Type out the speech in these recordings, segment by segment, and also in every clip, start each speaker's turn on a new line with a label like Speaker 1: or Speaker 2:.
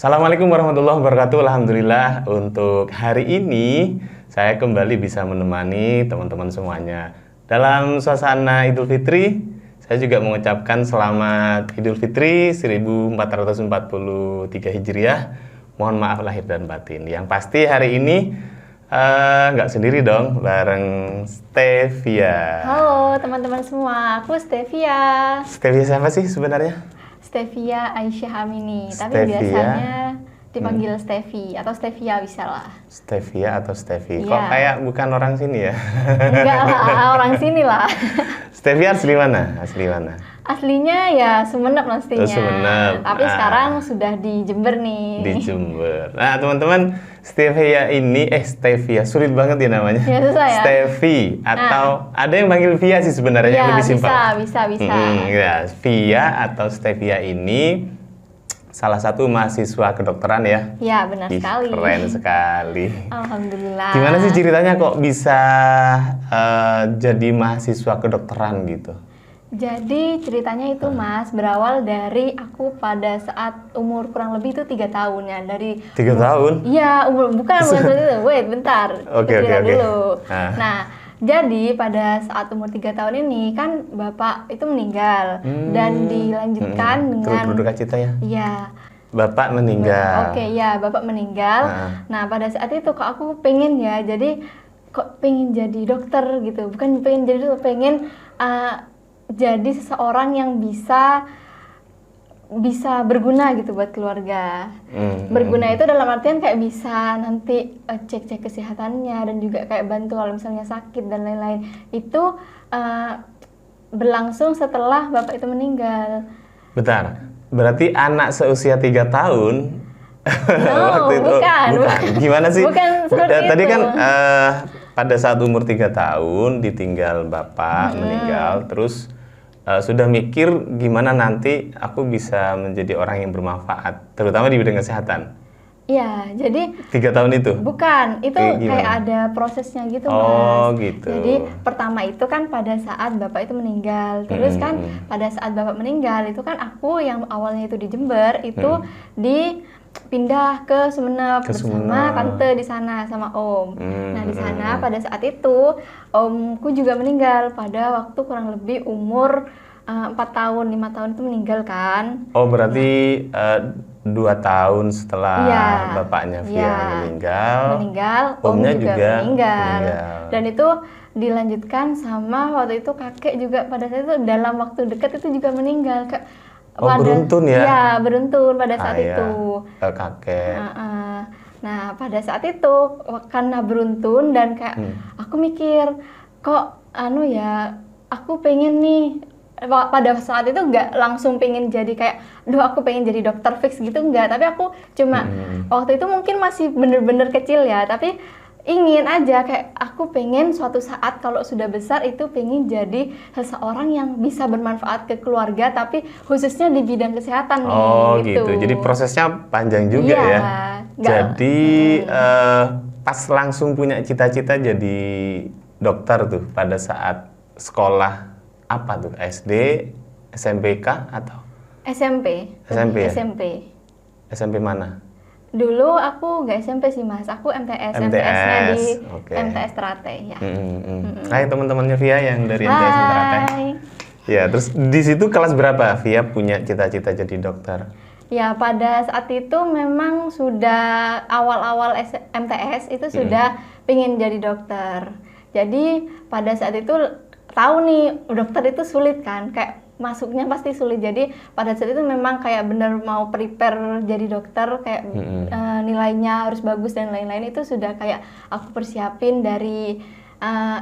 Speaker 1: Assalamualaikum warahmatullahi wabarakatuh. Alhamdulillah untuk hari ini saya kembali bisa menemani teman-teman semuanya. Dalam suasana Idul Fitri, saya juga mengucapkan selamat Idul Fitri 1443 Hijriah. Mohon maaf lahir dan batin. Yang pasti hari ini nggak sendiri dong, bareng Stevia.
Speaker 2: Halo teman-teman semua, aku Stevia.
Speaker 1: Stevia siapa sih sebenarnya?
Speaker 2: Stevia Aisyah Amini, tapi
Speaker 1: Stevia.
Speaker 2: biasanya dipanggil Stevi atau Stevia bisa lah.
Speaker 1: Stevia atau Stevi?
Speaker 2: Iya.
Speaker 1: Kok kayak bukan orang sini ya?
Speaker 2: Enggak lah, orang sini lah.
Speaker 1: Stevia asli mana? Asli mana?
Speaker 2: Aslinya ya Sumenep pastinya.
Speaker 1: Oh, Sumenep.
Speaker 2: Tapi sekarang sudah di Jember nih.
Speaker 1: Di Jember. Nah, teman-teman, Stevia ini Stevia sulit banget ya namanya.
Speaker 2: Ya, susah ya.
Speaker 1: Stevi atau ada yang panggil Via sih sebenarnya, yang
Speaker 2: Ya,
Speaker 1: lebih simpel.
Speaker 2: bisa.
Speaker 1: Ya, Via atau Stevia ini salah satu mahasiswa kedokteran ya.
Speaker 2: Ya, benar
Speaker 1: Ih,
Speaker 2: sekali.
Speaker 1: keren sekali.
Speaker 2: Alhamdulillah.
Speaker 1: Gimana sih ceritanya kok bisa jadi mahasiswa kedokteran gitu?
Speaker 2: Jadi ceritanya itu Mas berawal dari aku pada saat umur kurang lebih itu 3 tahun ya dari
Speaker 1: 3 tahun?
Speaker 2: Iya, bukan seperti itu. Wait, bentar.
Speaker 1: Oke.
Speaker 2: Dulu.
Speaker 1: Ah.
Speaker 2: Nah, jadi pada saat umur 3 tahun ini kan bapak itu meninggal dan dilanjutkan
Speaker 1: Turut
Speaker 2: dengan
Speaker 1: berduka cita ya.
Speaker 2: iya.
Speaker 1: Bapak meninggal.
Speaker 2: Oke, ya, bapak meninggal. Nah, pada saat itu kok aku pengen ya, jadi kok pengen jadi dokter gitu. Bukan pengen jadi dokter, pengen jadi seseorang yang bisa berguna gitu buat keluarga. Berguna itu dalam artian kayak bisa nanti cek-cek kesehatannya dan juga kayak bantu kalau misalnya sakit dan lain-lain. Itu berlangsung setelah bapak itu meninggal.
Speaker 1: Bentar, berarti anak seusia 3 tahun
Speaker 2: No, bukan.
Speaker 1: Gimana sih?
Speaker 2: Bukan seperti
Speaker 1: Tadi
Speaker 2: itu.
Speaker 1: kan pada saat umur 3 tahun ditinggal bapak meninggal, terus sudah mikir gimana nanti aku bisa menjadi orang yang bermanfaat, terutama di bidang kesehatan.
Speaker 2: Iya, jadi
Speaker 1: 3 tahun itu?
Speaker 2: bukan, itu
Speaker 1: Gimana?
Speaker 2: kayak ada prosesnya gitu,
Speaker 1: Oh,
Speaker 2: Mas.
Speaker 1: gitu.
Speaker 2: Jadi pertama itu kan pada saat bapak itu meninggal, terus kan pada saat bapak meninggal itu kan aku yang awalnya itu di Jember itu dipindah ke Sumenep bersama tante di sana sama om. Nah, di sana pada saat itu omku juga meninggal pada waktu kurang lebih umur 4 tahun, 5 tahun itu meninggal kan.
Speaker 1: Oh, berarti 2 tahun setelah
Speaker 2: Iya.
Speaker 1: bapaknya Via
Speaker 2: Iya.
Speaker 1: meninggal,
Speaker 2: omnya
Speaker 1: omnya
Speaker 2: juga meninggal.
Speaker 1: meninggal.
Speaker 2: Dan itu dilanjutkan sama waktu itu kakek juga pada saat itu dalam waktu dekat itu juga meninggal.
Speaker 1: Oh, beruntun ya?
Speaker 2: Iya, beruntun pada saat
Speaker 1: Ayah,
Speaker 2: itu.
Speaker 1: kakek.
Speaker 2: Nah, pada saat itu karena beruntun dan kayak aku mikir kok aku pengen nih pada saat itu nggak langsung pengen jadi kayak aku pengen jadi dokter fix gitu, nggak, tapi aku cuma waktu itu mungkin masih bener-bener kecil ya, tapi ingin aja kayak aku pengen suatu saat kalau sudah besar itu pengen jadi seseorang yang bisa bermanfaat ke keluarga tapi khususnya di bidang kesehatan nih.
Speaker 1: Oh gitu, jadi prosesnya panjang juga
Speaker 2: Iya,
Speaker 1: ya.
Speaker 2: nggak-
Speaker 1: Jadi pas langsung punya cita-cita jadi dokter tuh pada saat sekolah apa tuh? SD, SMPK atau
Speaker 2: SMP.
Speaker 1: SMP ya?
Speaker 2: SMP.
Speaker 1: SMP mana?
Speaker 2: Dulu aku nggak SMP sih Mas, aku MTS. MTS-nya di
Speaker 1: oke.
Speaker 2: MTS Ternate ya.
Speaker 1: Hai teman-temannya Via yang dari MTS Ternate.
Speaker 2: Hai.
Speaker 1: Ya, terus di situ kelas berapa Via punya cita-cita jadi dokter?
Speaker 2: Ya pada saat itu memang sudah awal-awal MTS itu sudah pengen jadi dokter. Jadi pada saat itu tahu nih dokter itu sulit kan, kayak masuknya pasti sulit. Jadi pada saat itu memang kayak bener mau prepare jadi dokter kayak nilainya harus bagus dan lain-lain itu sudah kayak aku persiapin dari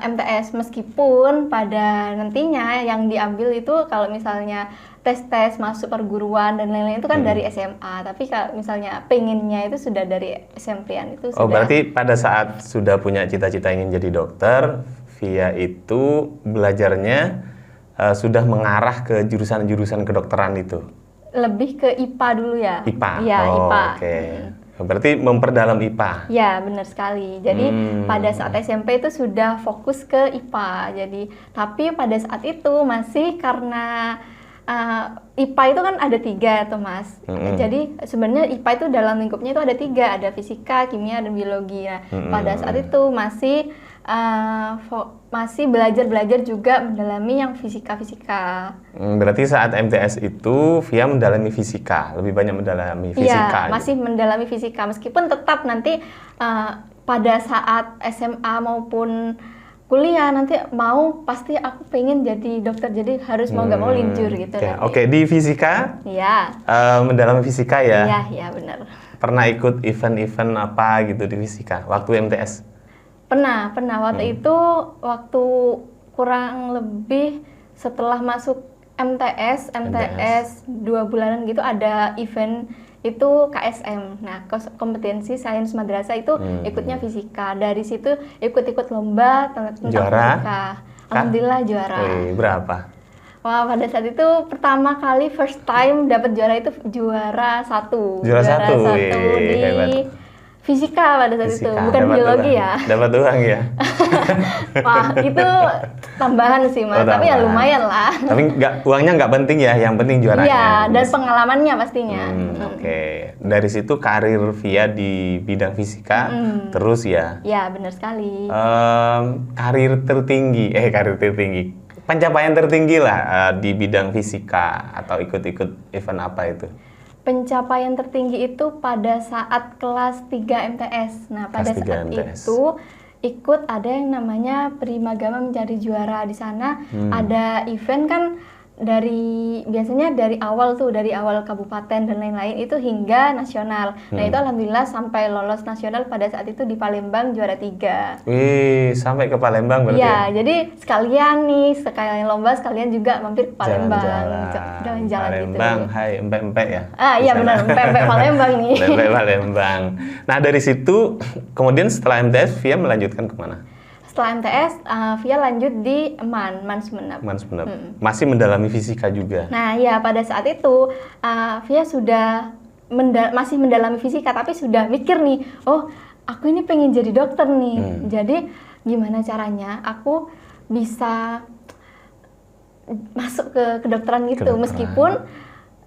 Speaker 2: MTS, meskipun pada nantinya yang diambil itu kalau misalnya tes-tes masuk perguruan dan lain-lain itu kan dari SMA, tapi kalau misalnya pengennya itu sudah dari SMP-an itu
Speaker 1: Oh,
Speaker 2: sudah.
Speaker 1: berarti pada saat sudah punya cita-cita ingin jadi dokter, Via itu belajarnya sudah mengarah ke jurusan-jurusan kedokteran itu?
Speaker 2: Lebih ke IPA dulu ya.
Speaker 1: IPA?
Speaker 2: Iya,
Speaker 1: Oh,
Speaker 2: IPA.
Speaker 1: oke. Berarti memperdalam IPA?
Speaker 2: Ya, benar sekali. Jadi pada saat SMP itu sudah fokus ke IPA. Jadi, tapi pada saat itu masih karena IPA itu kan ada 3 tuh Mas. Jadi sebenarnya IPA itu dalam lingkupnya itu ada 3, ada fisika, kimia, dan biologi. Nah, pada saat itu masih belajar juga mendalami yang fisika.
Speaker 1: Berarti saat MTS itu Via mendalami fisika, lebih banyak mendalami fisika.
Speaker 2: Iya, masih mendalami fisika meskipun tetap nanti pada saat SMA maupun kuliah nanti pasti aku pengen jadi dokter, jadi harus mau nggak mau linjur gitu.
Speaker 1: Oke, di fisika?
Speaker 2: Iya.
Speaker 1: Mendalami fisika ya?
Speaker 2: Iya benar.
Speaker 1: Pernah ikut event-event apa gitu di fisika waktu MTS?
Speaker 2: Pernah waktu itu kurang lebih setelah masuk MTS 2 bulanan gitu ada event itu KSM. Nah, kompetensi sains madrasah itu ikutnya fisika. Dari situ ikut lomba tentang fisika. Alhamdulillah juara.
Speaker 1: Berapa?
Speaker 2: Wah, pada saat itu pertama kali first time dapat juara itu juara 1.
Speaker 1: Juara 1
Speaker 2: di
Speaker 1: hebat.
Speaker 2: Fisika pada saat itu, bukan biologi ya.
Speaker 1: Dapat uang ya?
Speaker 2: Wah, itu tambahan sih Mas, tapi ya lumayan lah.
Speaker 1: Tapi uangnya nggak penting ya, yang penting juaranya.
Speaker 2: Iya, dan pengalamannya pastinya.
Speaker 1: Oke. Dari situ karir Via di bidang fisika, terus ya?
Speaker 2: Iya, benar sekali.
Speaker 1: Karir tertinggi. Pencapaian tertinggi lah di bidang fisika, atau ikut-ikut event apa itu?
Speaker 2: Pencapaian tertinggi itu pada saat kelas 3 MTS. Nah, pada saat MTS. Itu ikut ada yang namanya Primagama mencari juara. Di sana ada event kan biasanya dari awal kabupaten dan lain-lain itu hingga nasional. Nah, itu alhamdulillah sampai lolos nasional pada saat itu di Palembang juara 3.
Speaker 1: Wih, sampai ke Palembang berarti
Speaker 2: ya? Jadi sekalian lomba, sekalian juga mampir ke Palembang. Jalan-jalan gitu.
Speaker 1: Palembang, hai empek-empek ya?
Speaker 2: Iya benar, empek-empek Palembang nih.
Speaker 1: Empek Palembang. Nah, dari situ kemudian setelah MTS Via melanjutkan kemana?
Speaker 2: Setelah MTS, Via lanjut di MAN Sumeneb.
Speaker 1: Masih mendalami fisika juga?
Speaker 2: Nah, ya pada saat itu Via sudah masih mendalami fisika, tapi sudah mikir nih, oh aku ini pengen jadi dokter nih. Jadi gimana caranya aku bisa masuk ke kedokteran gitu, meskipun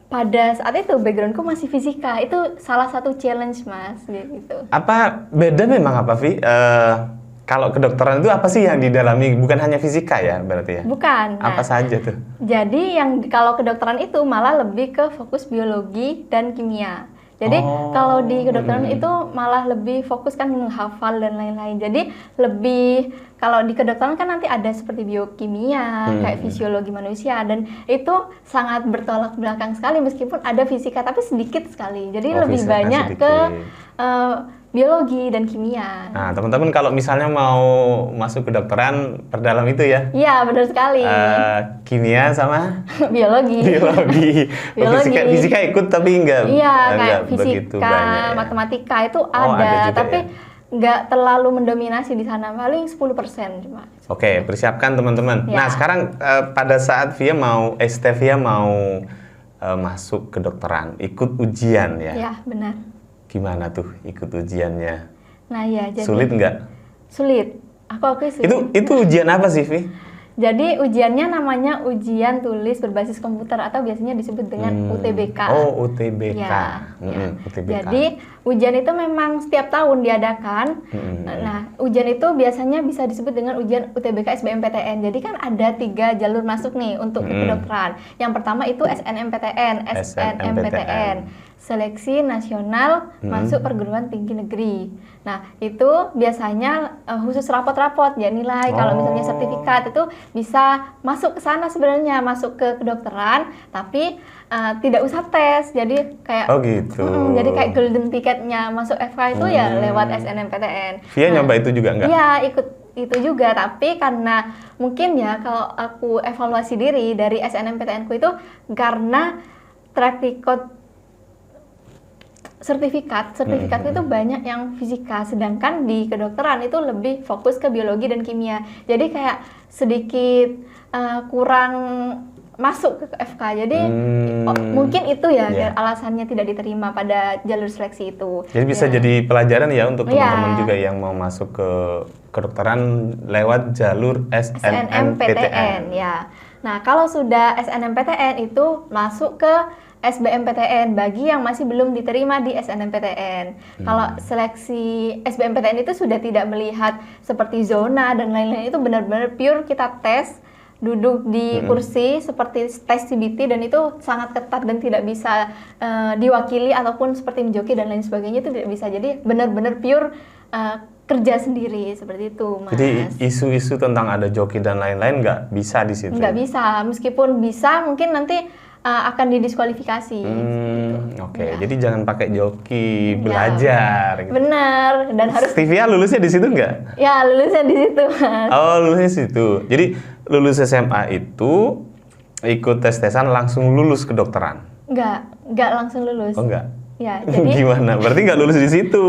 Speaker 2: pada saat itu backgroundku masih fisika. Itu salah satu challenge Mas gitu.
Speaker 1: Apa beda memang apa Vi? Kalau kedokteran itu apa sih yang didalami? Bukan hanya fisika ya berarti ya?
Speaker 2: Bukan.
Speaker 1: Apa saja tuh?
Speaker 2: Jadi kalau kedokteran itu malah lebih ke fokus biologi dan kimia. Jadi kalau di kedokteran itu malah lebih fokus kan menghafal dan lain-lain. Jadi kalau di kedokteran kan nanti ada seperti biokimia, kayak fisiologi manusia, dan itu sangat bertolak belakang sekali meskipun ada fisika tapi sedikit sekali. Jadi lebih banyak ke biologi dan kimia.
Speaker 1: Nah, teman-teman kalau misalnya mau masuk kedokteran, perdalam itu ya?
Speaker 2: Iya, benar sekali.
Speaker 1: Kimia sama
Speaker 2: biologi.
Speaker 1: Fisika ikut tapi enggak
Speaker 2: kayak
Speaker 1: begitu
Speaker 2: fisika,
Speaker 1: banyak ya?
Speaker 2: Matematika itu ada tapi nggak terlalu mendominasi di sana, paling 10% cuma.
Speaker 1: Oke, persiapkan teman-teman.
Speaker 2: Ya.
Speaker 1: Nah, sekarang pada saat Via mau masuk kedokteran, ikut ujian ya?
Speaker 2: Iya, benar.
Speaker 1: Gimana tuh ikut ujiannya?
Speaker 2: Nah ya, jadi
Speaker 1: sulit nggak?
Speaker 2: Sulit. Aku sulit.
Speaker 1: Itu ujian apa sih, Vi?
Speaker 2: Jadi ujiannya namanya ujian tulis berbasis komputer atau biasanya disebut dengan UTBK.
Speaker 1: Oh, UTBK.
Speaker 2: UTBK. Jadi ujian itu memang setiap tahun diadakan. Nah, ujian itu biasanya bisa disebut dengan ujian UTBK SBMPTN. Jadi kan ada 3 jalur masuk nih untuk kedokteran. Yang pertama itu SNMPTN. Seleksi Nasional Masuk Perguruan Tinggi Negeri. Nah, itu biasanya khusus rapot-rapot ya nilai. Kalau misalnya sertifikat itu bisa masuk ke sana sebenarnya, masuk ke kedokteran, tapi tidak usah tes. Jadi kayak jadi kayak golden ticketnya masuk FK itu ya lewat SNMPTN.
Speaker 1: Via nyoba itu juga enggak?
Speaker 2: Iya, ikut itu juga, tapi karena mungkin ya kalau aku evaluasi diri dari SNMPTN ku itu karena track record sertifikat itu banyak yang fisika, sedangkan di kedokteran itu lebih fokus ke biologi dan kimia. Jadi kayak sedikit kurang masuk ke FK. Jadi mungkin itu ya alasannya tidak diterima pada jalur seleksi itu.
Speaker 1: Jadi bisa jadi pelajaran ya untuk teman-teman juga yang mau masuk ke kedokteran lewat jalur SNMPTN.
Speaker 2: ya. Nah, kalau sudah SNMPTN itu masuk ke SBMPTN bagi yang masih belum diterima di SNMPTN. Kalau seleksi SBMPTN itu sudah tidak melihat seperti zona dan lain-lain, itu benar-benar pure kita tes, duduk di kursi seperti tes CBT, dan itu sangat ketat dan tidak bisa diwakili ataupun seperti menjoki dan lain sebagainya, itu tidak bisa. Jadi benar-benar pure kerja sendiri seperti itu, Mas.
Speaker 1: Jadi isu-isu tentang ada joki dan lain-lain nggak bisa di situ?
Speaker 2: Nggak bisa, meskipun bisa mungkin nanti akan didiskualifikasi.
Speaker 1: Oke.
Speaker 2: Ya.
Speaker 1: Jadi jangan pakai joki, belajar. Gitu.
Speaker 2: Benar, dan harus
Speaker 1: Stevia lulusnya di situ nggak?
Speaker 2: ya lulusnya di situ, Mas.
Speaker 1: Oh, lulusnya di situ. Jadi lulus SMA itu ikut tes-tesan langsung lulus kedokteran?
Speaker 2: Nggak langsung lulus.
Speaker 1: Oh enggak?
Speaker 2: Ya, jadi
Speaker 1: Gimana? Berarti nggak lulus di situ?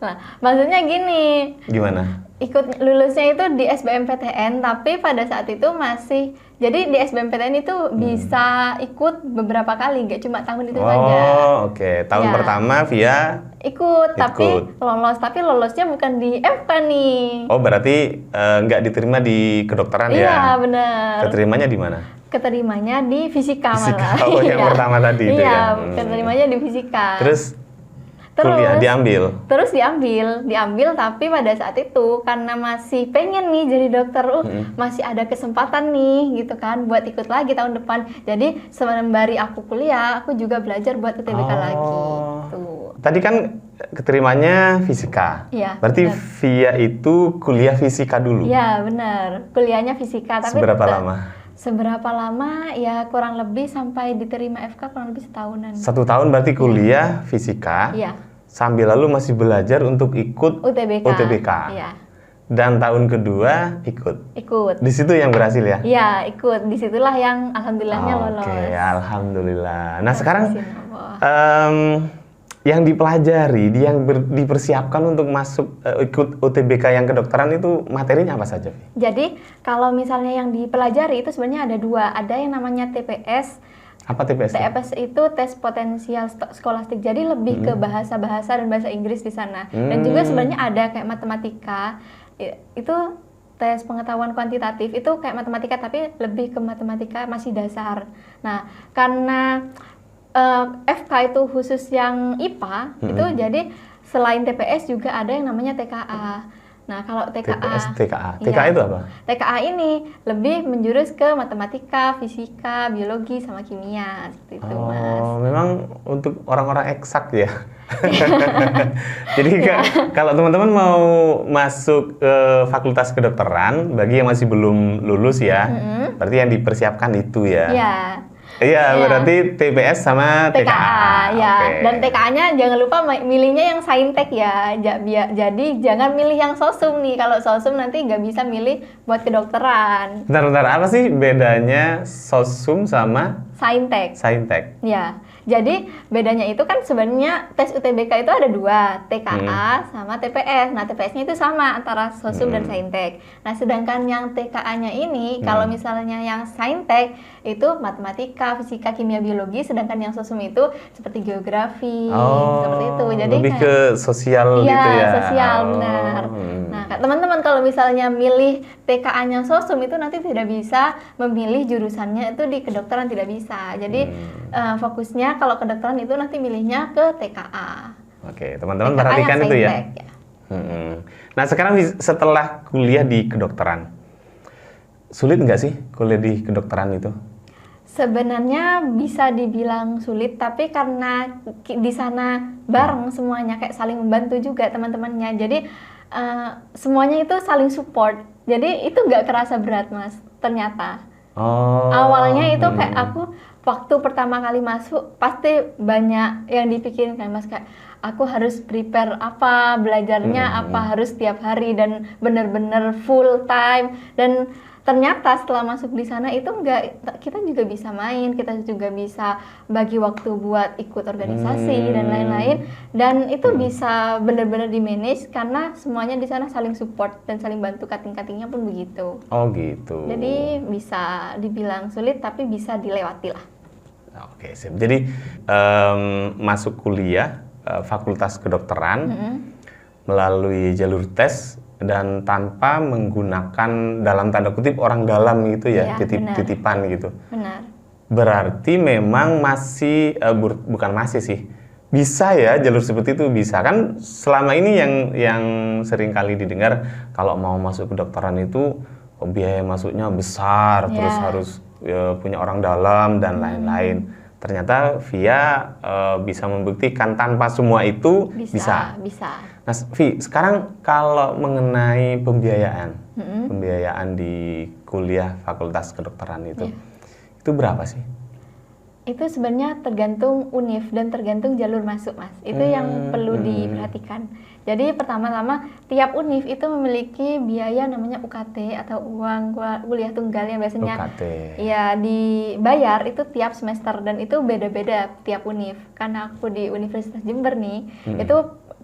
Speaker 2: nah, maksudnya gini,
Speaker 1: Gimana?
Speaker 2: ikut lulusnya itu di SBMPTN, tapi pada saat itu masih, jadi di SBMPTN itu bisa ikut beberapa kali, nggak cuma tahun itu saja.
Speaker 1: Oh, oke. Tahun
Speaker 2: Ya.
Speaker 1: pertama via
Speaker 2: Ikut, tapi
Speaker 1: Ikut.
Speaker 2: lolos, tapi lolosnya bukan di FK nih.
Speaker 1: Oh, berarti nggak diterima di kedokteran
Speaker 2: Iya,
Speaker 1: ya?
Speaker 2: benar.
Speaker 1: Keterimanya di mana?
Speaker 2: Keterimanya di fisika
Speaker 1: Fisika.
Speaker 2: malah.
Speaker 1: Oh, yang
Speaker 2: Iya.
Speaker 1: pertama tadi itu ya.
Speaker 2: Iya, keterimanya di fisika.
Speaker 1: Terus kuliah diambil?
Speaker 2: Terus diambil, tapi pada saat itu karena masih pengen nih jadi dokter, masih ada kesempatan nih gitu kan buat ikut lagi tahun depan. Jadi sembari aku kuliah, aku juga belajar buat UTBK lagi. Tuh.
Speaker 1: Tadi kan keterimanya fisika.
Speaker 2: Iya,
Speaker 1: Berarti
Speaker 2: benar.
Speaker 1: via itu kuliah fisika dulu.
Speaker 2: Iya benar, kuliahnya fisika. Tapi
Speaker 1: Seberapa lama?
Speaker 2: Seberapa lama? Ya kurang lebih sampai diterima FK kurang lebih setahunan.
Speaker 1: 1 tahun berarti kuliah fisika.
Speaker 2: Iya.
Speaker 1: Sambil lalu masih belajar untuk ikut
Speaker 2: UTBK. Iya.
Speaker 1: Dan tahun kedua ikut.
Speaker 2: Ikut.
Speaker 1: Di situ yang berhasil ya?
Speaker 2: Iya, ikut. Disitulah yang alhamdulillahnya lolos.
Speaker 1: Oke, alhamdulillah. Nah, sekarang
Speaker 2: Izin Allah.
Speaker 1: yang dipelajari, dipersiapkan untuk masuk ikut UTBK yang kedokteran itu materinya apa saja?
Speaker 2: Jadi kalau misalnya yang dipelajari itu sebenarnya ada dua. Ada yang namanya TPS.
Speaker 1: Apa TPS?
Speaker 2: TPS itu tes potensial skolastik. Jadi lebih ke bahasa-bahasa dan bahasa Inggris di sana. Dan juga sebenarnya ada kayak matematika. Itu tes pengetahuan kuantitatif, itu kayak matematika tapi lebih ke matematika masih dasar. Nah, karena FK itu khusus yang IPA, itu jadi selain TPS juga ada yang namanya TKA. Nah, kalau TKA,
Speaker 1: TPS, TKA.
Speaker 2: iya.
Speaker 1: TKA itu apa?
Speaker 2: TKA ini lebih menjurus ke matematika, fisika, biologi, sama kimia, seperti itu, Mas.
Speaker 1: Oh, memang untuk orang-orang eksak ya. Jadi kalau teman-teman mau masuk ke fakultas kedokteran, bagi yang masih belum lulus ya, berarti yang dipersiapkan itu ya.
Speaker 2: Iya.
Speaker 1: Iya,
Speaker 2: Iya.
Speaker 1: berarti TPS sama TKA.
Speaker 2: ya.
Speaker 1: Oke.
Speaker 2: Dan TKA-nya jangan lupa milihnya yang saintek ya. Jadi jangan milih yang sosum nih. Kalau sosum nanti nggak bisa milih buat kedokteran.
Speaker 1: Bentar, apa sih bedanya sosum sama
Speaker 2: Saintek.
Speaker 1: saintek?
Speaker 2: Ya. Jadi bedanya itu kan sebenarnya tes UTBK itu ada dua, TKA sama TPS. Nah, TPS-nya itu sama antara sosum dan saintek. Nah, sedangkan yang TKA-nya ini kalau misalnya yang saintek itu matematika, fisika, kimia, biologi, sedangkan yang sosum itu seperti geografi, seperti itu. Jadi
Speaker 1: lebih ke sosial
Speaker 2: iya,
Speaker 1: gitu ya.
Speaker 2: sosial benar. Nah, teman-teman kalau misalnya milih TKA-nya sosum itu nanti tidak bisa memilih jurusannya itu di kedokteran, tidak bisa. Jadi fokusnya kalau kedokteran itu nanti milihnya ke TKA.
Speaker 1: Oke, teman-teman
Speaker 2: TKA
Speaker 1: perhatikan
Speaker 2: yang
Speaker 1: itu ya.
Speaker 2: saintek, ya.
Speaker 1: Nah, sekarang setelah kuliah di kedokteran, sulit nggak sih kuliah di kedokteran itu?
Speaker 2: Sebenarnya bisa dibilang sulit, tapi karena di sana bareng semuanya, kayak saling membantu juga teman-temannya. Jadi semuanya itu saling support. Jadi itu nggak kerasa berat, Mas, ternyata. Awalnya itu kayak aku waktu pertama kali masuk pasti banyak yang dipikirin kan, Mas, kayak aku harus prepare apa, belajarnya apa, harus tiap hari dan benar-benar full time. Dan ternyata setelah masuk di sana itu kita juga bisa main, kita juga bisa bagi waktu buat ikut organisasi dan lain-lain, dan itu bisa benar-benar di manage karena semuanya di sana saling support dan saling bantu, kating-katingnya pun begitu.
Speaker 1: Oh gitu.
Speaker 2: Jadi bisa dibilang sulit tapi bisa dilewati lah.
Speaker 1: Oke, sip. Jadi masuk kuliah fakultas kedokteran melalui jalur tes dan tanpa menggunakan dalam tanda kutip orang dalam gitu ya,
Speaker 2: Iya, benar.
Speaker 1: titipan gitu.
Speaker 2: Benar.
Speaker 1: Berarti memang masih bukan masih sih, bisa ya jalur seperti itu bisa kan. Selama ini yang sering kali didengar kalau mau masuk kedokteran itu biaya masuknya besar,
Speaker 2: Ya.
Speaker 1: terus harus punya orang dalam dan lain-lain. Ternyata Via bisa membuktikan tanpa semua itu bisa.
Speaker 2: Bisa.
Speaker 1: Nah, Vi, sekarang kalau mengenai pembiayaan,
Speaker 2: Mm-mm.
Speaker 1: pembiayaan di kuliah Fakultas Kedokteran
Speaker 2: Iya.
Speaker 1: itu berapa sih?
Speaker 2: Itu sebenarnya tergantung univ dan tergantung jalur masuk, Mas. Itu yang perlu diperhatikan. Jadi pertama-tama tiap univ itu memiliki biaya namanya UKT atau uang kuliah tunggal yang biasanya
Speaker 1: UKT.
Speaker 2: ya dibayar itu tiap semester dan itu beda-beda tiap univ. Karena aku di Universitas Jember nih, itu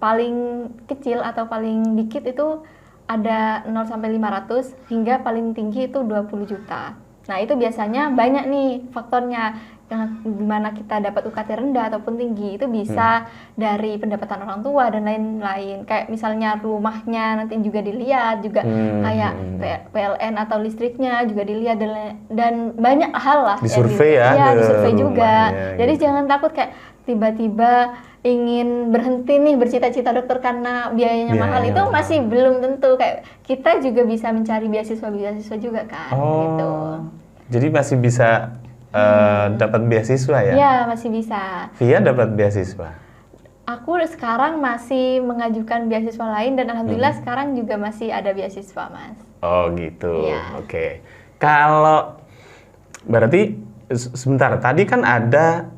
Speaker 2: paling kecil atau paling dikit itu ada 0 sampai 500 hingga paling tinggi itu 20 juta. Nah, itu biasanya banyak nih faktornya. Gimana kita dapat UKT rendah ataupun tinggi itu bisa dari pendapatan orang tua dan lain-lain. Kayak misalnya rumahnya nanti juga dilihat, juga kayak PLN atau listriknya juga dilihat dan banyak hal lah.
Speaker 1: Disurvei ya,
Speaker 2: Iya,
Speaker 1: ke
Speaker 2: disurvei juga.
Speaker 1: rumahnya,
Speaker 2: Jadi
Speaker 1: gitu.
Speaker 2: jangan takut kayak tiba-tiba ingin berhenti nih bercita-cita dokter karena biayanya mahal,
Speaker 1: Biayanya
Speaker 2: itu
Speaker 1: mahal.
Speaker 2: masih belum tentu. Kayak kita juga bisa mencari beasiswa juga kan gitu.
Speaker 1: Jadi masih bisa dapat beasiswa ya?
Speaker 2: Iya, masih bisa.
Speaker 1: Via dapat beasiswa.
Speaker 2: Aku sekarang masih mengajukan beasiswa lain dan alhamdulillah sekarang juga masih ada beasiswa, Mas.
Speaker 1: Oh gitu.
Speaker 2: Iya.
Speaker 1: Oke. Kalau berarti sebentar, tadi kan ada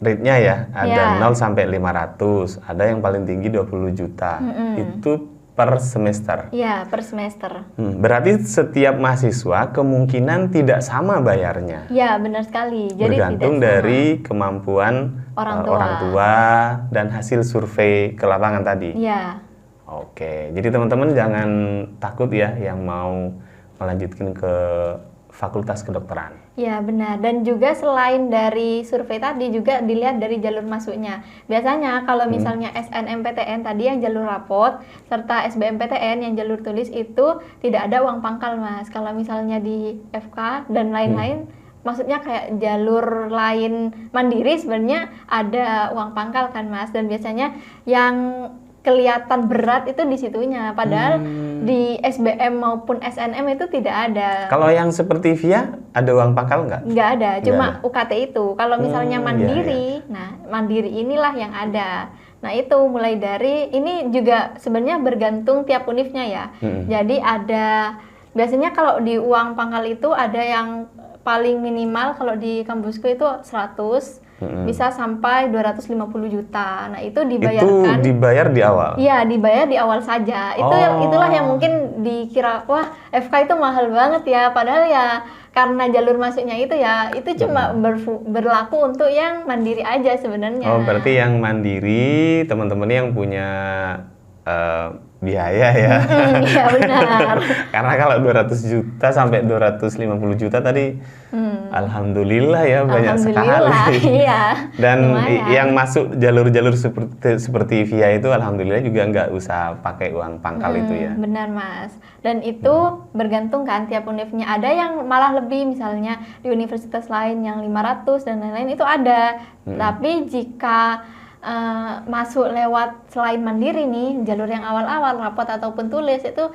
Speaker 1: rate-nya ya, ada
Speaker 2: Iya.
Speaker 1: 0 sampai 500, ada yang paling tinggi 20 juta. Itu per semester.
Speaker 2: Iya, per semester.
Speaker 1: Berarti setiap mahasiswa kemungkinan tidak sama bayarnya.
Speaker 2: Iya, benar sekali. Jadi
Speaker 1: Bergantung
Speaker 2: tidak sama.
Speaker 1: dari kemampuan
Speaker 2: Orang tua.
Speaker 1: dan hasil survei ke lapangan tadi.
Speaker 2: Iya.
Speaker 1: Oke, jadi teman-teman jangan takut ya yang mau melanjutkan ke Fakultas Kedokteran.
Speaker 2: Ya benar, dan juga selain dari survei tadi juga dilihat dari jalur masuknya. Biasanya kalau misalnya SNMPTN tadi yang jalur rapot serta SBMPTN yang jalur tulis itu tidak ada uang pangkal, Mas. Kalau misalnya di FK dan lain-lain, maksudnya kayak jalur lain mandiri sebenarnya ada uang pangkal kan, Mas. Dan biasanya yang kelihatan berat itu di situnya, padahal di SBM maupun SNM itu tidak ada.
Speaker 1: Kalau yang seperti Via ada uang pangkal nggak?
Speaker 2: Nggak ada, cuma
Speaker 1: ada.
Speaker 2: UKT itu. Kalau misalnya mandiri, nah mandiri inilah yang ada. Nah itu mulai dari, ini juga sebenarnya bergantung tiap univnya ya. Jadi ada, biasanya kalau di uang pangkal itu ada yang paling minimal kalau di kampusku itu 100, bisa sampai 250 juta. Nah itu dibayarkan.
Speaker 1: Itu dibayar di awal?
Speaker 2: Iya, dibayar di awal saja. Itulah yang mungkin dikira, wah FK itu mahal banget ya. Padahal ya karena jalur masuknya itu ya, itu cuma berlaku untuk yang mandiri aja sebenarnya.
Speaker 1: Oh, berarti yang mandiri, teman-teman yang punya biaya ya.
Speaker 2: Iya benar.
Speaker 1: Karena kalau 200 juta sampai 250 juta tadi, alhamdulillah ya banyak sekali.
Speaker 2: Iya.
Speaker 1: Dan
Speaker 2: lumayan.
Speaker 1: yang masuk jalur-jalur seperti Via itu alhamdulillah juga nggak usah pakai uang pangkal itu ya.
Speaker 2: Benar, Mas. Dan itu bergantung kan tiap univnya. Ada yang malah lebih, misalnya di universitas lain yang 500 dan lain-lain itu ada. Tapi jika masuk lewat selain mandiri nih, jalur yang awal-awal rapot ataupun tulis itu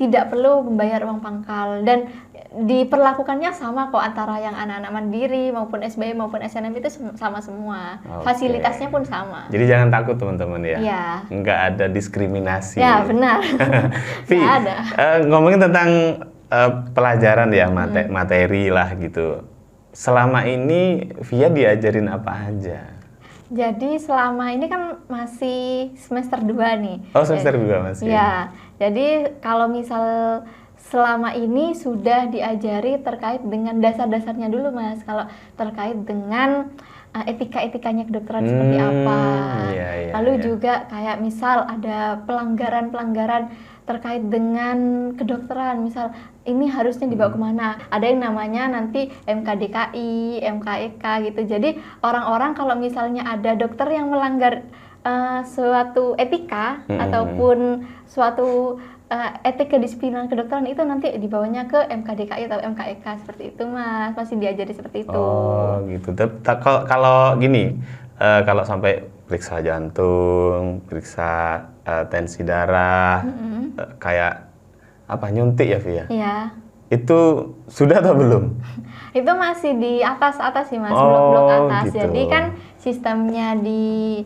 Speaker 2: tidak perlu membayar uang pangkal dan diperlakukannya sama kok antara yang anak-anak mandiri maupun SBM maupun SNM itu sama semua.
Speaker 1: Oke.
Speaker 2: Fasilitasnya pun sama.
Speaker 1: Jadi jangan takut teman-teman ya.
Speaker 2: Iya.
Speaker 1: Nggak ada diskriminasi.
Speaker 2: Ya benar.
Speaker 1: Vi,
Speaker 2: Nggak ada.
Speaker 1: ngomongin tentang pelajaran ya, materi lah gitu. Selama ini Via diajarin apa aja?
Speaker 2: Jadi selama ini kan masih semester 2 nih.
Speaker 1: Oh, semester 2 masih.
Speaker 2: Ya, jadi kalau misal selama ini sudah diajari terkait dengan dasar-dasarnya dulu, Mas. Kalau terkait dengan etika-etikanya kedokteran seperti apa.
Speaker 1: Iya,
Speaker 2: Lalu
Speaker 1: iya.
Speaker 2: juga kayak misal ada pelanggaran-pelanggaran terkait dengan kedokteran, misal ini harusnya dibawa kemana. Ada yang namanya nanti MKDKI, MKEK gitu. Jadi orang-orang kalau misalnya ada dokter yang melanggar suatu etika ataupun suatu etik kedisiplinan kedokteran itu nanti dibawanya ke MKDKI atau MKEK seperti itu Mas, masih diajari seperti itu.
Speaker 1: Oh gitu. Kalau gini, kalau sampai periksa jantung, periksa tensi darah, kayak apa nyuntik ya Via?
Speaker 2: Iya.
Speaker 1: Itu sudah atau belum?
Speaker 2: Itu masih di atas sih Mas, blok-blok atas.
Speaker 1: Gitu.
Speaker 2: Jadi kan sistemnya di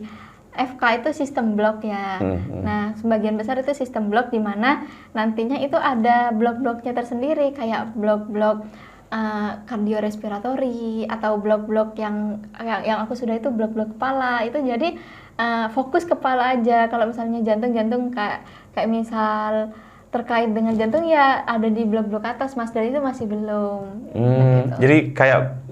Speaker 2: FK itu sistem blok ya. Nah, sebagian besar itu sistem blok di mana nantinya itu ada blok-bloknya tersendiri kayak blok-blok kardiorespiratori atau blok-blok yang aku sudah itu blok-blok kepala. Itu jadi fokus kepala aja. Kalau misalnya jantung kayak misal terkait dengan jantung ya ada di blok-blok atas Mas, dan itu masih belum. Gitu.
Speaker 1: Jadi kayak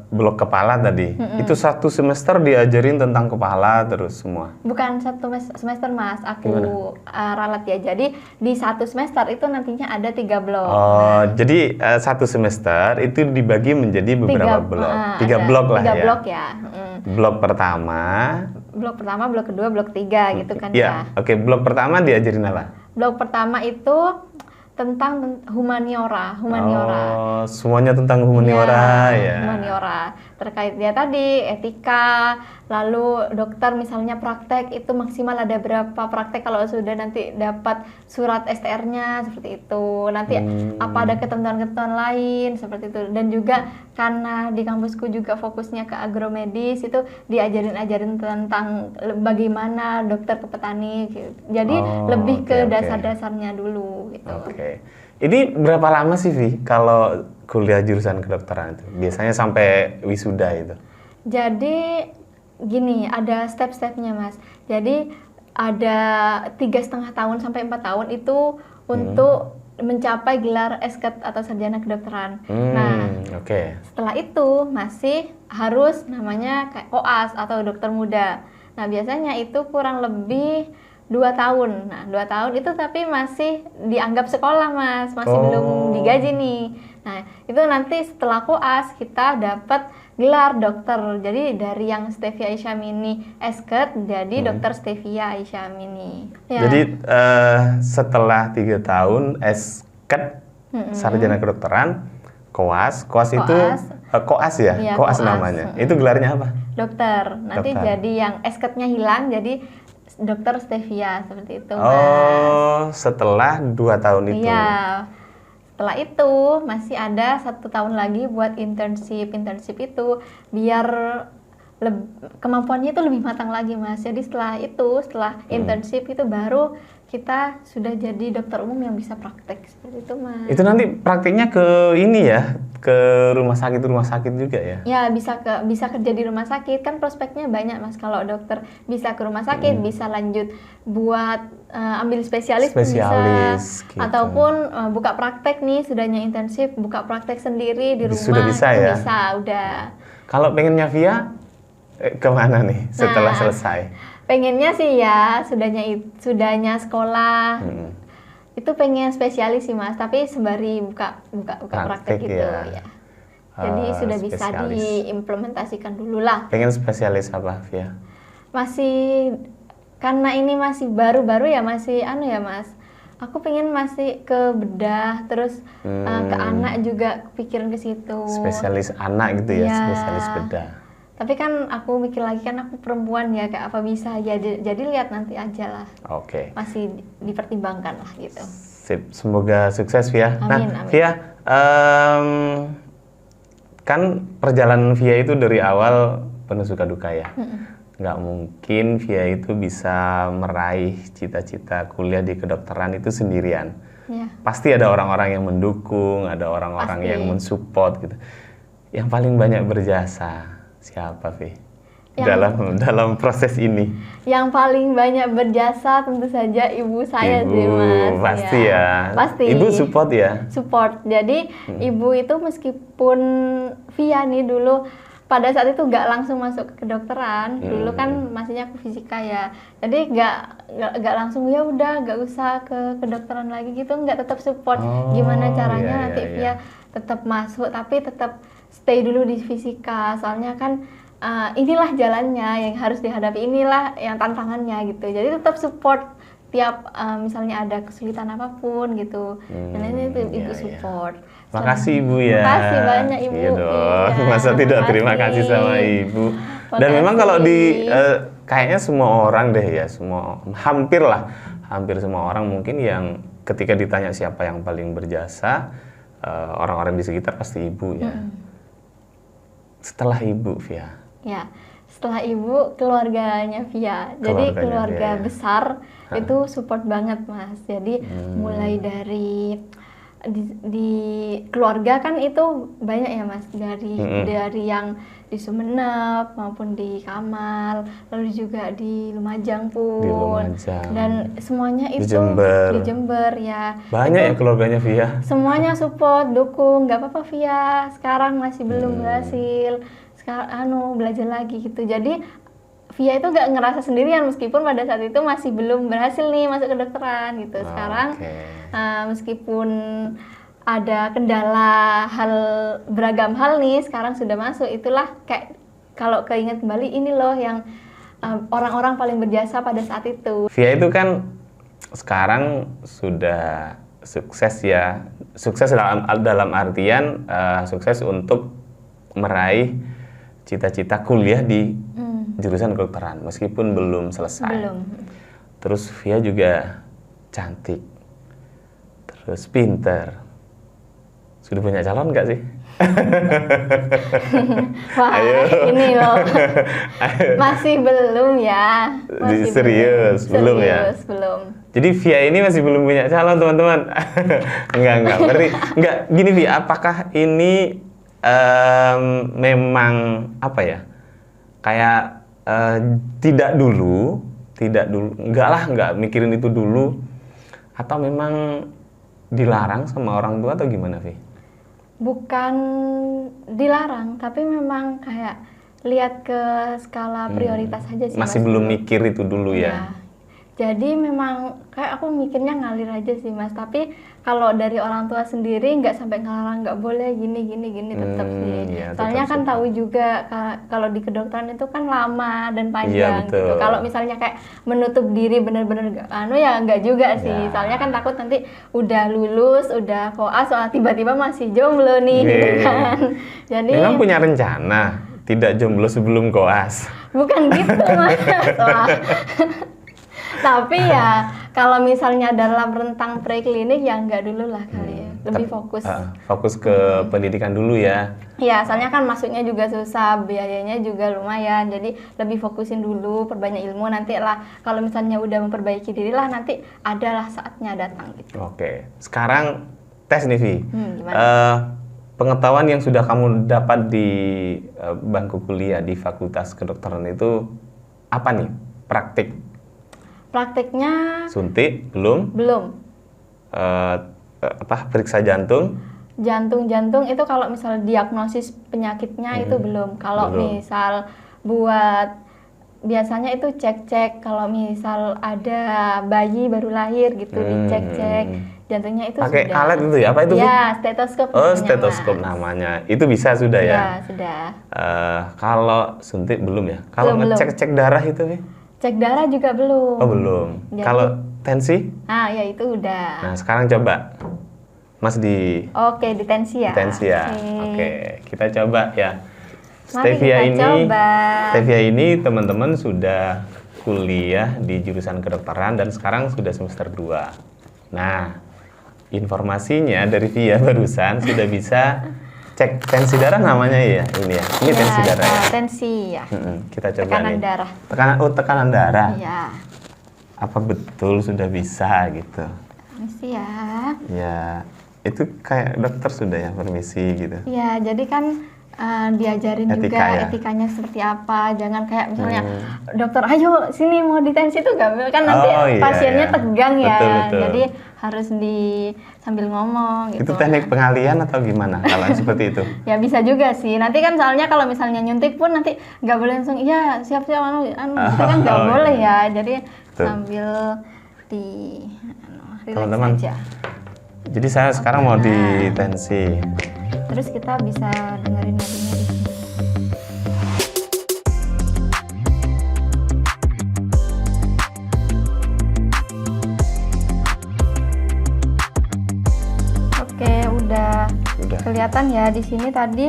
Speaker 1: blok kepala tadi, itu satu semester diajarin tentang kepala terus semua?
Speaker 2: Bukan satu semester Mas, aku ralat ya. Jadi di satu semester itu nantinya ada 3 blok.
Speaker 1: Oh, jadi satu semester itu dibagi menjadi beberapa blok. 3 blok lah
Speaker 2: 3
Speaker 1: ya.
Speaker 2: blok ya.
Speaker 1: Blok pertama,
Speaker 2: blok kedua, blok 3 gitu kan ya.
Speaker 1: Oke, blok pertama diajarin apa?
Speaker 2: Blok pertama itu tentang humaniora.
Speaker 1: Oh, semuanya tentang humaniora ya.
Speaker 2: Humaniora terkait dia tadi etika, lalu dokter misalnya praktek itu maksimal ada berapa praktek kalau sudah nanti dapat surat STR-nya seperti itu. Nanti apa ada ketentuan-ketentuan lain seperti itu. Dan juga karena di kampusku juga fokusnya ke agromedis, itu diajarin tentang bagaimana dokter ke petani gitu. Jadi lebih ke dasar-dasarnya dulu gitu.
Speaker 1: Oke. Ini berapa lama sih Vi kalau kuliah jurusan kedokteran itu? Biasanya sampai wisuda itu?
Speaker 2: Jadi gini, ada step-stepnya Mas. Jadi ada 3,5 tahun sampai 4 tahun itu untuk mencapai gelar Esket atau sarjana kedokteran. Setelah itu masih harus namanya kayak koas atau dokter muda. Nah biasanya itu kurang lebih 2 tahun. Nah 2 tahun itu tapi masih dianggap sekolah Mas, masih belum digaji nih. Nah itu nanti setelah koas kita dapat gelar dokter. Jadi dari yang Stevia Aisyamini Esket jadi dokter Stevia Aisyamini. Ya.
Speaker 1: Jadi setelah 3 tahun Esket sarjana kedokteran, koas itu koas ya?
Speaker 2: Iya,
Speaker 1: koas namanya. Itu gelarnya apa?
Speaker 2: Dokter. Nanti jadi yang Esketnya hilang jadi dokter Stevia seperti itu Mas.
Speaker 1: Oh, setelah 2 tahun itu.
Speaker 2: Iya. Setelah itu masih ada 1 tahun lagi buat internship itu biar kemampuannya itu lebih matang lagi Mas. Jadi setelah internship itu baru kita sudah jadi dokter umum yang bisa praktek seperti itu Mas.
Speaker 1: Itu nanti praktiknya ke ini ya, ke rumah sakit juga ya?
Speaker 2: Ya bisa kerja di rumah sakit, kan prospeknya banyak Mas. Kalau dokter bisa ke rumah sakit, bisa lanjut buat ambil spesialis bisa, gitu. Ataupun buka praktek nih, sudahnya internship buka praktek sendiri di rumah.
Speaker 1: Sudah bisa ya?
Speaker 2: Bisa, udah.
Speaker 1: Kalau pengennya Via kemana nih setelah selesai?
Speaker 2: Pengennya sih ya sudahnya sekolah. Itu pengen spesialis sih Mas, tapi sembari buka praktek gitu ya. Jadi sudah bisa diimplementasikan dulu lah.
Speaker 1: Pengen spesialis apa Via?
Speaker 2: Masih karena ini masih baru-baru ya, masih Mas. Aku pengen masih ke bedah, terus ke anak juga pikiran ke situ.
Speaker 1: Spesialis anak gitu ya, spesialis bedah.
Speaker 2: Tapi kan aku mikir lagi, kan aku perempuan ya, kayak apa bisa jadi lihat nanti aja lah.
Speaker 1: Oke.
Speaker 2: Masih dipertimbangkan lah gitu.
Speaker 1: Sip, semoga sukses Via.
Speaker 2: Amin.
Speaker 1: Via, kan perjalanan Via itu dari awal penuh suka duka ya. Nggak mungkin Via itu bisa meraih cita-cita kuliah di kedokteran itu sendirian.
Speaker 2: Ya.
Speaker 1: Pasti ada orang-orang yang mendukung, ada orang-orang yang mensupport gitu. Yang paling banyak berjasa siapa, Vi? Dalam proses ini? Yang
Speaker 2: paling banyak berjasa tentu saja ibu saya sih, Mas.
Speaker 1: Pasti ya.
Speaker 2: Pasti.
Speaker 1: Ibu support ya?
Speaker 2: Support. Jadi ibu itu meskipun Via nih dulu pada saat itu nggak langsung masuk ke kedokteran, dulu kan masihnya aku fisika ya. Jadi nggak langsung ya udah nggak usah ke kedokteran lagi gitu, nggak, tetap support. Gimana caranya nanti Via tetap masuk tapi tetap stay dulu di fisika, soalnya kan inilah jalannya yang harus dihadapi, inilah yang tantangannya gitu. Jadi tetap support tiap misalnya ada kesulitan apapun gitu. Dan itu ibu
Speaker 1: iya,
Speaker 2: support.
Speaker 1: Makasih Ibu ya.
Speaker 2: Makasih banyak Ibu.
Speaker 1: Iya dong.
Speaker 2: Iya,
Speaker 1: Masa tidak terima
Speaker 2: makasih.
Speaker 1: kasih sama Ibu. Dan memang kalau di kayaknya semua orang deh ya, hampir semua orang mungkin yang ketika ditanya siapa yang paling berjasa, orang-orang di sekitar pasti Ibu ya. Setelah Ibu, Via.
Speaker 2: Ya, setelah Ibu keluarganya Via. Jadi keluarga
Speaker 1: Via, ya.
Speaker 2: besar itu support banget Mas. Jadi mulai dari di keluarga kan itu banyak ya Mas, dari yang di Sumenep maupun di Kamal, lalu juga di Lumajang pun, dan semuanya itu di Jember ya.
Speaker 1: Banyak ya keluarganya Via.
Speaker 2: Semuanya support, dukung, nggak apa-apa Via, sekarang masih belum berhasil, sekarang belajar lagi gitu. Jadi Via itu nggak ngerasa sendirian meskipun pada saat itu masih belum berhasil nih masuk kedokteran gitu. Sekarang meskipun ada kendala beragam hal nih, sekarang sudah masuk. Itulah kayak kalau keinget kembali ini loh yang orang-orang paling berjasa pada saat itu.
Speaker 1: Via itu kan sekarang sudah sukses ya, sukses dalam artian sukses untuk meraih cita-cita kuliah di jurusan kedokteran meskipun belum selesai.
Speaker 2: Belum.
Speaker 1: Terus Via juga cantik, terus pinter. Sudah punya calon nggak sih?
Speaker 2: Wah, ini loh. Masih belum ya.
Speaker 1: Serius, belum ya?
Speaker 2: Belum.
Speaker 1: Jadi Via ini masih belum punya calon, teman-teman. Enggak. Berarti enggak gini Via, apakah ini memang apa ya? Kayak tidak dulu, enggak mikirin itu dulu, atau memang dilarang sama orang tua atau gimana, Vi?
Speaker 2: Bukan dilarang, tapi memang kayak lihat ke skala prioritas aja sih.
Speaker 1: Masih
Speaker 2: Mas,
Speaker 1: belum mikir itu dulu ya?
Speaker 2: Jadi memang kayak aku mikirnya ngalir aja sih Mas, tapi kalau dari orang tua sendiri nggak sampai ngelarang, nggak boleh gini tetap sih.
Speaker 1: Ya,
Speaker 2: Soalnya kan tahu juga kalau di kedokteran itu kan lama dan panjang gitu. Kalau misalnya kayak menutup diri bener-bener ya nggak juga sih. Soalnya kan takut nanti udah lulus, udah koas, soal tiba-tiba masih jomblo nih gitu kan. Jadi
Speaker 1: memang punya rencana tidak jomblo sebelum koas?
Speaker 2: Bukan gitu Mas. Tapi ya kalau misalnya dalam rentang preklinik ya nggak dulu lah kali ya, lebih fokus.
Speaker 1: Fokus ke pendidikan dulu ya.
Speaker 2: Iya, soalnya kan masuknya juga susah, biayanya juga lumayan, jadi lebih fokusin dulu, perbanyak ilmu, nanti lah kalau misalnya udah memperbaiki diri lah nanti adalah saatnya datang gitu.
Speaker 1: Oke, sekarang tes nih Vi.
Speaker 2: Gimana?
Speaker 1: Pengetahuan yang sudah kamu dapat di bangku kuliah di Fakultas Kedokteran itu apa nih?
Speaker 2: Praktiknya
Speaker 1: suntik belum?
Speaker 2: Belum.
Speaker 1: Periksa jantung?
Speaker 2: Jantung itu kalau misal diagnosis penyakitnya itu belum. Kalau misal buat biasanya itu cek-cek kalau misal ada bayi baru lahir gitu dicek-cek jantungnya itu
Speaker 1: pakai
Speaker 2: sudah.
Speaker 1: Alat itu ya? Apa itu?
Speaker 2: Ya, stetoskop.
Speaker 1: Stetoskop namanya. Itu bisa sudah ya?
Speaker 2: Ya, sudah.
Speaker 1: Kalau suntik belum ya? Kalau ngecek-cek darah itu nih?
Speaker 2: Cek darah juga belum.
Speaker 1: Oh, belum. Kalau tensi?
Speaker 2: Ya itu udah.
Speaker 1: Nah, sekarang coba. Mas di
Speaker 2: di tensi ya.
Speaker 1: Tensi ya. Oke, kita coba ya.
Speaker 2: Mari
Speaker 1: Stevia ini teman-teman sudah kuliah di jurusan kedokteran dan sekarang sudah semester 2. Nah, informasinya dari Via barusan sudah bisa cek tensi darah namanya ya, ini ya. Ini tensi darah ya.
Speaker 2: Tensi ya.
Speaker 1: Kita coba
Speaker 2: tekanan
Speaker 1: nih.
Speaker 2: Darah.
Speaker 1: Tekanan darah.
Speaker 2: Iya.
Speaker 1: Apa betul sudah bisa gitu?
Speaker 2: Permisi ya.
Speaker 1: Ya, itu kayak dokter sudah ya, permisi gitu.
Speaker 2: Iya, jadi kan diajarin juga etikanya seperti apa. Jangan kayak misalnya dokter, ayo sini mau ditensi itu gak kan nanti pasiennya tegang ya. Betul. Jadi harus sambil ngomong gitu.
Speaker 1: Itu teknik pengalian atau gimana kalau seperti itu?
Speaker 2: Ya bisa juga sih. Nanti kan soalnya kalau misalnya nyuntik pun nanti nggak boleh langsung iya siap-siap itu kan nggak boleh ya. Jadi sambil
Speaker 1: teman-teman
Speaker 2: aja.
Speaker 1: Jadi saya sekarang mau ditensi.
Speaker 2: Terus kita bisa dengerin nadinya di sini.
Speaker 1: udah.
Speaker 2: Kelihatan ya di sini tadi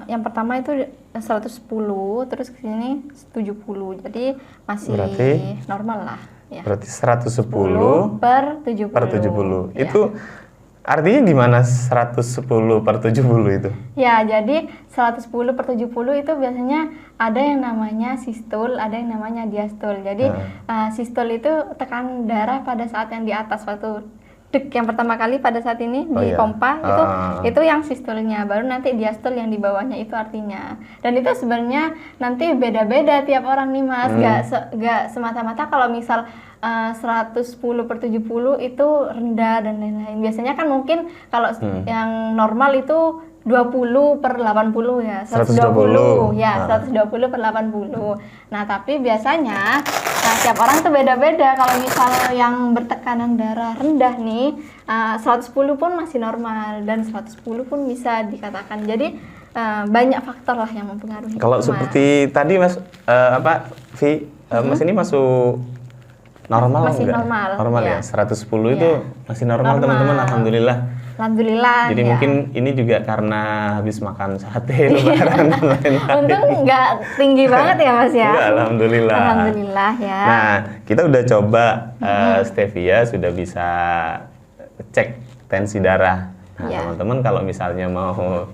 Speaker 2: yang pertama itu 110, terus ke sini 70. Jadi masih
Speaker 1: Berarti
Speaker 2: normal lah ya.
Speaker 1: Berarti 110
Speaker 2: per 70.
Speaker 1: per 70.
Speaker 2: Ya.
Speaker 1: Itu artinya gimana 110 per 70 itu?
Speaker 2: Ya, jadi 110 per 70 itu biasanya ada yang namanya sistol, ada yang namanya diastol. Jadi sistol itu tekanan darah pada saat yang di atas waktu dek yang pertama kali pada saat ini di pompa itu yang sistolnya, baru nanti diastol yang di bawahnya itu artinya. Dan itu sebenarnya nanti beda-beda tiap orang nih Mas, nggak semata-mata kalau misal 110 per 70 itu rendah dan lain-lain. Biasanya kan mungkin kalau yang normal itu 20 per 80 ya, 120 ya, 120 per 80. Nah, tapi biasanya tiap orang tuh beda-beda. Kalau misal yang bertekanan darah rendah nih, 110 pun masih normal dan 110 pun bisa dikatakan. Jadi banyak faktor lah yang mempengaruhi.
Speaker 1: Kalau seperti tadi Mas Vi, Mas ini masuk normal
Speaker 2: masih
Speaker 1: enggak?
Speaker 2: Normal
Speaker 1: ya. 110 itu masih normal
Speaker 2: Normal.
Speaker 1: teman-teman, alhamdulillah.
Speaker 2: Alhamdulillah.
Speaker 1: Jadi
Speaker 2: ya.
Speaker 1: mungkin ini juga karena habis makan sate lebaran dan lain-lain.
Speaker 2: Untung nggak tinggi banget ya Mas ya.
Speaker 1: Enggak, alhamdulillah.
Speaker 2: Alhamdulillah ya.
Speaker 1: Nah, kita udah coba Stevia sudah bisa cek tensi darah. Nah, teman-teman kalau misalnya mau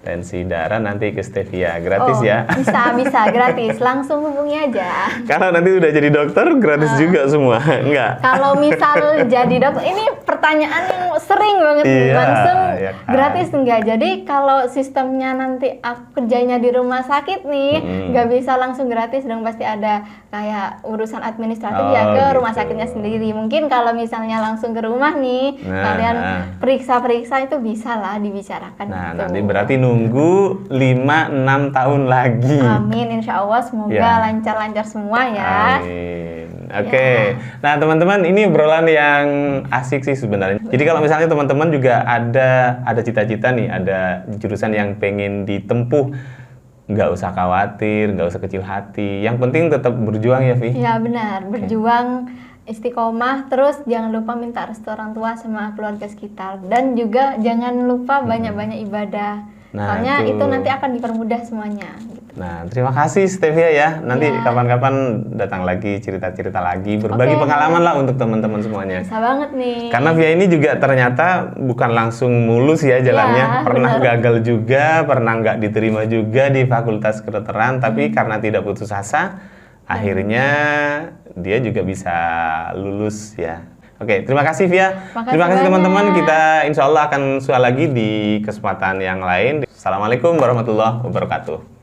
Speaker 1: tensi darah nanti ke Stevia, gratis ya.
Speaker 2: Bisa gratis, langsung hubungi aja.
Speaker 1: Kalau nanti udah jadi dokter gratis juga semua, enggak?
Speaker 2: Kalau misal jadi dokter, ini pertanyaan yang sering banget langsung
Speaker 1: kan?
Speaker 2: gratis enggak? Jadi kalau sistemnya nanti aku kerjanya di rumah sakit nih, nggak bisa langsung gratis dong, pasti ada kayak urusan administratif ya ke rumah sakitnya sendiri. Mungkin kalau misalnya langsung ke rumah nih, kalian periksa-periksa itu bisa lah dibicarakan.
Speaker 1: Nah,
Speaker 2: gitu.
Speaker 1: nanti berarti nunggu 5-6 tahun lagi.
Speaker 2: Amin, insya Allah semoga lancar-lancar semua ya.
Speaker 1: Amin. Oke. Nah teman-teman, ini obrolan yang asik sih sebenarnya. Jadi kalau misalnya teman-teman juga ada cita-cita nih, ada jurusan yang pengen ditempuh, nggak usah khawatir, nggak usah kecil hati. Yang penting tetap berjuang ya, Vi.
Speaker 2: Ya benar, berjuang istiqomah, terus jangan lupa minta restu orang tua sama keluarga sekitar, dan juga jangan lupa banyak-banyak ibadah. Soalnya itu nanti akan dipermudah semuanya. Gitu.
Speaker 1: Nah, terima kasih Stevia ya. Nanti kapan-kapan datang lagi, cerita-cerita lagi, berbagi pengalaman lah untuk teman-teman semuanya.
Speaker 2: Bisa banget nih.
Speaker 1: Karena Via ini juga ternyata bukan langsung mulus ya jalannya. Pernah gagal juga, pernah nggak diterima juga di Fakultas Kedokteran, tapi karena tidak putus asa, akhirnya dia juga bisa lulus ya. Oke, terima kasih Via. Terima kasih teman-teman. Kita insya Allah akan suara lagi di kesempatan yang lain. Assalamualaikum warahmatullahi wabarakatuh.